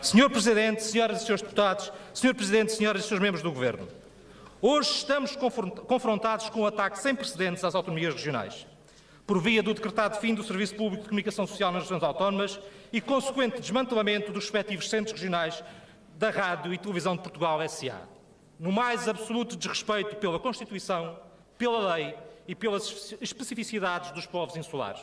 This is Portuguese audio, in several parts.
Senhor Presidente, senhoras e senhores deputados, Senhor Presidente, senhoras e senhores membros do Governo, hoje estamos confrontados com um ataque sem precedentes às autonomias regionais, por via do decretado fim do Serviço Público de Comunicação Social nas regiões autónomas e consequente desmantelamento dos respectivos centros regionais da Rádio e Televisão de Portugal S.A., no mais absoluto desrespeito pela Constituição, pela lei e pelas especificidades dos povos insulares.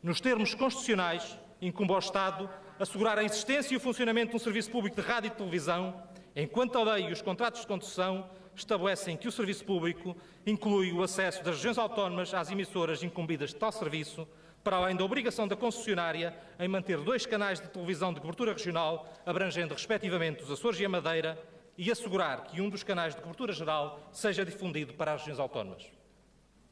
Nos termos constitucionais, incumbe ao Estado assegurar a existência e o funcionamento de um serviço público de rádio e televisão, enquanto a lei e os contratos de concessão estabelecem que o serviço público inclui o acesso das regiões autónomas às emissoras incumbidas de tal serviço, para além da obrigação da concessionária em manter 2 canais de televisão de cobertura regional, abrangendo respectivamente os Açores e a Madeira, e assegurar que um dos canais de cobertura geral seja difundido para as regiões autónomas.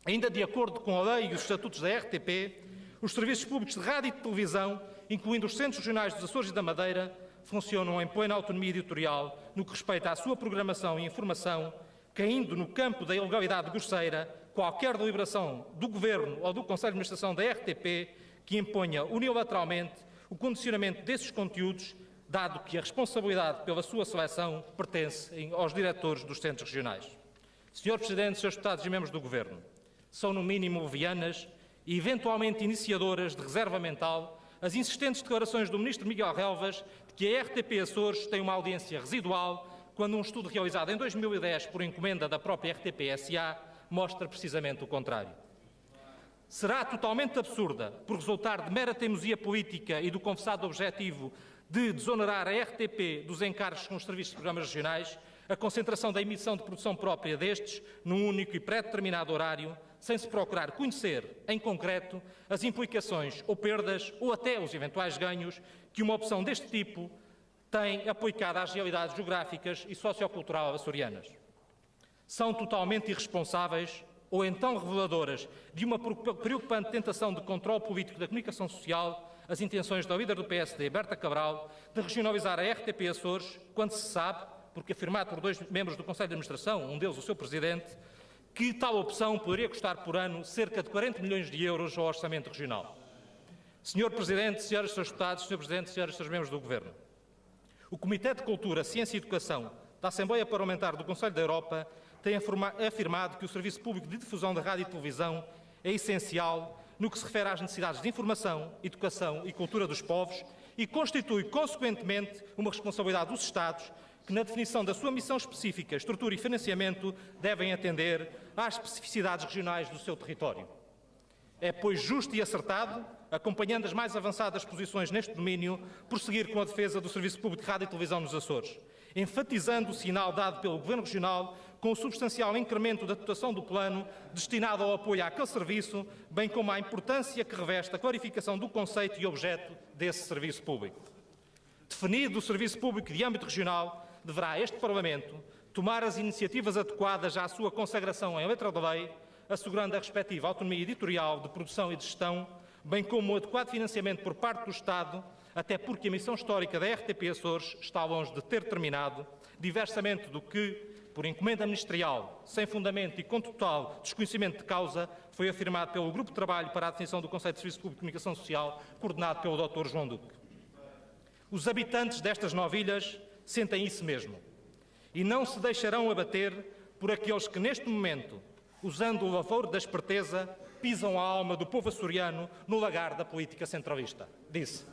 Ainda de acordo com a lei e os estatutos da RTP, os serviços públicos de rádio e de televisão, incluindo os centros regionais dos Açores e da Madeira, funcionam em plena autonomia editorial no que respeita à sua programação e informação, caindo no campo da ilegalidade grosseira qualquer deliberação do Governo ou do Conselho de Administração da RTP que imponha unilateralmente o condicionamento desses conteúdos, dado que a responsabilidade pela sua seleção pertence aos diretores dos centros regionais. Senhor Presidente, Senhores Deputados e membros do Governo, são no mínimo levianas e eventualmente iniciadoras de reserva mental as insistentes declarações do Ministro Miguel Relvas de que a RTP Açores tem uma audiência residual, quando um estudo realizado em 2010 por encomenda da própria RTP S.A. mostra precisamente o contrário. Será totalmente absurda, por resultar de mera teimosia política e do confessado objetivo de desonerar a RTP dos encargos com os serviços de programas regionais, a concentração da emissão de produção própria destes num único e pré-determinado horário, sem se procurar conhecer, em concreto, as implicações ou perdas, ou até os eventuais ganhos, que uma opção deste tipo tem aplicada às realidades geográficas e sociocultural açorianas. São totalmente irresponsáveis ou então reveladoras de uma preocupante tentação de controle político da comunicação social as intenções da líder do PSD, Berta Cabral, de regionalizar a RTP Açores, quando se sabe, porque afirmado por 2 membros do Conselho de Administração, um deles o seu Presidente, que tal opção poderia custar por ano cerca de 40 milhões de euros ao Orçamento Regional. Senhor Presidente, senhoras e senhores deputados, Senhor Presidente, senhoras e senhores membros do Governo, o Comitê de Cultura, Ciência e Educação da Assembleia Parlamentar do Conselho da Europa tem afirmado que o Serviço Público de Difusão da Rádio e Televisão é essencial no que se refere às necessidades de informação, educação e cultura dos povos e constitui, consequentemente, uma responsabilidade dos Estados que, na definição da sua missão específica, estrutura e financiamento, devem atender às especificidades regionais do seu território. É, pois, justo e acertado, acompanhando as mais avançadas posições neste domínio, prosseguir com a defesa do Serviço Público de Rádio e Televisão nos Açores, enfatizando o sinal dado pelo Governo Regional com o substancial incremento da dotação do plano destinado ao apoio àquele serviço, bem como a importância que reveste a clarificação do conceito e objeto desse serviço público. Definido o serviço público de âmbito regional, deverá este Parlamento tomar as iniciativas adequadas à sua consagração em letra da lei, assegurando a respectiva autonomia editorial de produção e de gestão, bem como o adequado financiamento por parte do Estado, até porque a missão histórica da RTP Açores está longe de ter terminado, diversamente do que, por encomenda ministerial, sem fundamento e com total desconhecimento de causa, foi afirmado pelo Grupo de Trabalho para a definição do Conceito de Serviço Público de Comunicação Social, coordenado pelo Dr. João Duque. Os habitantes destas 9 ilhas sentem isso mesmo e não se deixarão abater por aqueles que, neste momento, usando o lavoro da esperteza, pisam a alma do povo açoriano no lagar da política centralista. Disse.